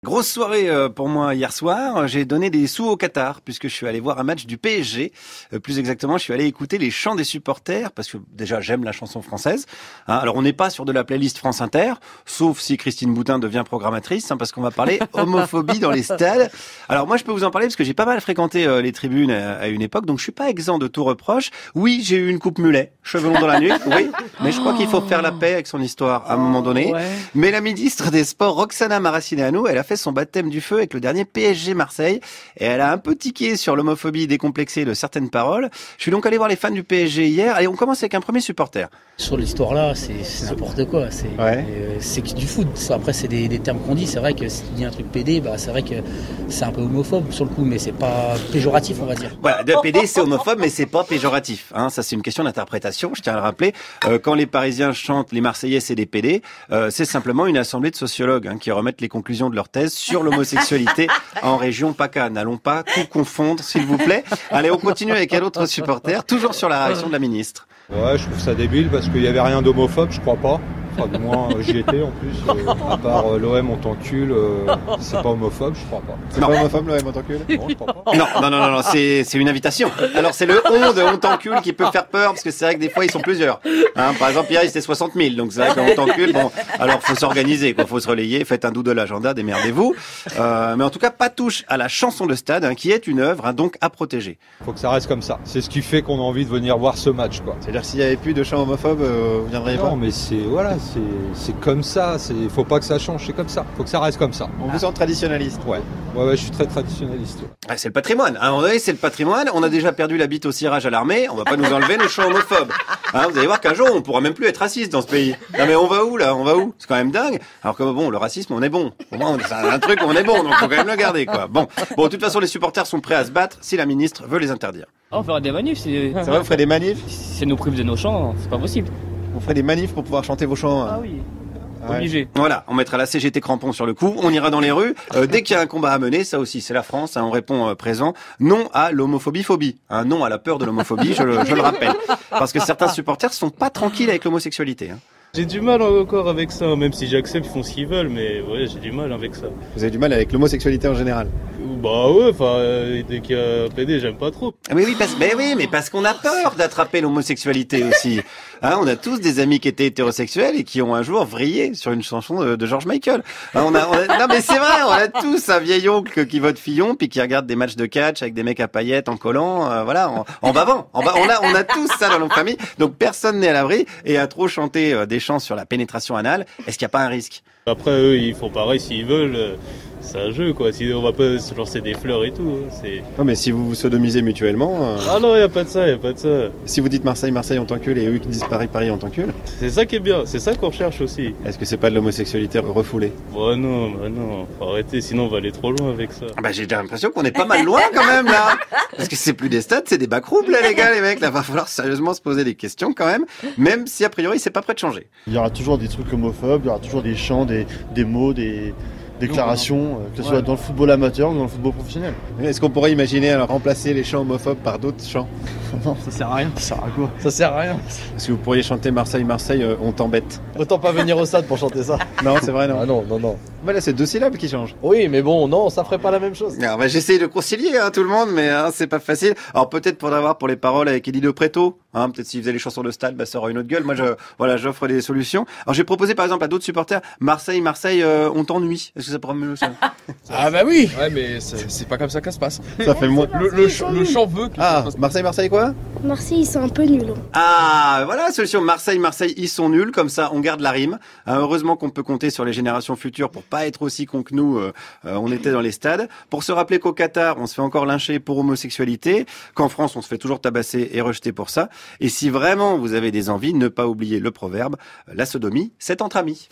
Grosse soirée pour moi hier soir. J'ai donné des sous au Qatar puisque je suis allé voir un match du PSG. Plus exactement, je suis allé écouter les chants des supporters parce que déjà j'aime la chanson française. Alors on n'est pas sur de la playlist France Inter, sauf si Christine Boutin devient programmatrice, parce qu'on va parler homophobie dans les stades. Alors moi je peux vous en parler parce que j'ai pas mal fréquenté les tribunes à une époque, donc je suis pas exempt de tout reproche. Oui, j'ai eu une coupe mulet, cheveux longs dans la nuit, oui, mais je crois qu'il faut faire la paix avec son histoire à un moment donné. Ouais. Mais la ministre des Sports, Roxana Maracineanu, elle a fait son baptême du feu avec le dernier PSG Marseille et elle a un peu tiqué sur l'homophobie décomplexée de certaines paroles. Je suis donc allé voir les fans du PSG hier. Allez, on commence avec un premier supporter. Sur l'histoire là, c'est n'importe quoi. C'est que du foot. Après, c'est des termes qu'on dit. C'est vrai que si tu dis un truc PD, c'est vrai que c'est un peu homophobe sur le coup, mais c'est pas péjoratif, on va dire. Voilà, de PD, c'est homophobe, mais c'est pas péjoratif. Ça, c'est une question d'interprétation. Je tiens à le rappeler. Quand les Parisiens chantent les Marseillais, c'est des PD. C'est simplement une assemblée de sociologues qui remettent les conclusions de leur thèse sur l'homosexualité en région PACA. N'allons pas tout confondre, s'il vous plaît. Allez, on continue avec un autre supporter, toujours sur la réaction de la ministre. Ouais, je trouve ça débile parce qu'il y avait rien d'homophobe, je crois pas. Enfin, du moins, j'y étais en plus. À part l'OM, on t'encule, c'est pas homophobe, je crois pas. C'est pas homophobe, l'OM, on t'encule ? Non, je crois pas. Non, c'est une invitation. Alors, c'est le on t'encule qui peut faire peur parce que c'est vrai que des fois, ils sont plusieurs. Par exemple, hier, c'était 60 000. Donc, c'est vrai qu'on t'encule. Bon, alors, faut s'organiser, quoi. Faut se relayer. Faites un doodle agenda, démerdez-vous. Mais en tout cas, pas touche à la chanson de stade, qui est une œuvre, donc à protéger. Faut que ça reste comme ça. C'est ce qui fait qu'on a envie de venir voir ce match, quoi. C'est-à-dire que s'il y avait plus de chants homophobes, vous viendriez pas ? Non, mais c'est comme ça. Faut pas que ça change, c'est comme ça. Faut que ça reste comme ça. On vous sent traditionnaliste. Ouais, je suis très traditionnaliste. Ouais. Ah, c'est le patrimoine. À un moment donné, c'est le patrimoine. On a déjà perdu la bite au cirage à l'armée. On va pas nous enlever nos chants homophobes. Vous allez voir qu'un jour, on pourra même plus être raciste dans ce pays. Non, mais on va où, là? On va où? C'est quand même dingue. Alors que bon, le racisme, on est bon. Au moins, c'est un truc, on est bon. Donc, faut quand même le garder, quoi. Bon, de toute façon, les supporters sont prêts à se battre si la ministre veut les interdire. On fera des manifs, C'est vrai, vous ferez des manifs ? c'est nous prive de nos chants, c'est pas possible. Vous ferez des manifs pour pouvoir chanter vos chants Oui, Ouais. obligé. Voilà, on mettra la CGT crampon sur le coup, on ira dans les rues. Dès qu'il y a un combat à mener, ça aussi, c'est la France, on répond présent. Non à l'homophobie-phobie. Non à la peur de l'homophobie, je le rappelle. Parce que certains supporters sont pas tranquilles avec l'homosexualité. J'ai du mal encore avec ça, même si j'accepte, ils font ce qu'ils veulent, mais ouais, j'ai du mal avec ça. Vous avez du mal avec l'homosexualité en général ? Bah ouais, dès qu'il y a PD, j'aime pas trop. Mais oui, parce qu'on a peur d'attraper l'homosexualité aussi. On a tous des amis qui étaient hétérosexuels et qui ont un jour vrillé sur une chanson de George Michael. Non mais c'est vrai, on a tous un vieil oncle qui vote Fillon puis qui regarde des matchs de catch avec des mecs à paillettes en collant, en bavant. On a tous ça dans nos familles. Donc personne n'est à l'abri et à trop chanter des chants sur la pénétration anale, est-ce qu'il n'y a pas un risque? Après, eux, ils font pareil s'ils veulent. C'est un jeu, quoi. Si on va pas se lancer des fleurs et tout. Non, mais si vous vous sodomisez mutuellement... Ah non, y a pas de ça. Si vous dites Marseille, on t'encule, et eux qui disent Paris, on t'encule, C'est ça qui est bien, c'est ça qu'on recherche aussi. est-ce que c'est pas de l'homosexualité refoulée ? Bah non, faut arrêter, sinon on va aller trop loin avec ça. J'ai l'impression qu'on est pas mal loin quand même là. Parce que c'est plus des stades, c'est des backrooms là les gars, les mecs. Là, va falloir sérieusement se poser des questions quand même si a priori c'est pas prêt de changer. Il y aura toujours des trucs homophobes, il y aura toujours des chants, des mots, des déclarations, que ce soit dans le football amateur ou dans le football professionnel. Est-ce qu'on pourrait imaginer alors remplacer les chants homophobes par d'autres chants ? Non, ça sert à rien. Ça sert à quoi? Ça sert à rien. Est-ce que vous pourriez chanter Marseille, on t'embête ? Autant pas venir au stade pour chanter ça. Non, c'est vrai, non. Ah non. Là, c'est 2 syllabes qui changent. Oui, mais bon, non, ça ferait pas la même chose. Alors, j'essaye de concilier tout le monde, mais c'est pas facile. Alors peut-être faudra voir pour les paroles avec Eddie De Pretto. Peut-être s'il faisait les chansons de stade, ça aura une autre gueule. Moi, j'offre des solutions. Alors j'ai proposé par exemple à d'autres supporters Marseille, on t'ennuie. Est-ce que ça pourrait me ça Ah bah oui. Ouais, mais c'est pas comme ça que ça se passe. Ça fait moins. Le chant veut que ça se passe. Marseille quoi ? Marseille, ils sont un peu nuls. Voilà la solution. Marseille, ils sont nuls. Comme ça, on garde la rime. Heureusement qu'on peut compter sur les générations futures pour pas être aussi cons que nous. On était dans les stades. Pour se rappeler qu'au Qatar, on se fait encore lyncher pour homosexualité. Qu'en France, on se fait toujours tabasser et rejeter pour ça. Et si vraiment vous avez des envies, ne pas oublier le proverbe, la sodomie, c'est entre amis.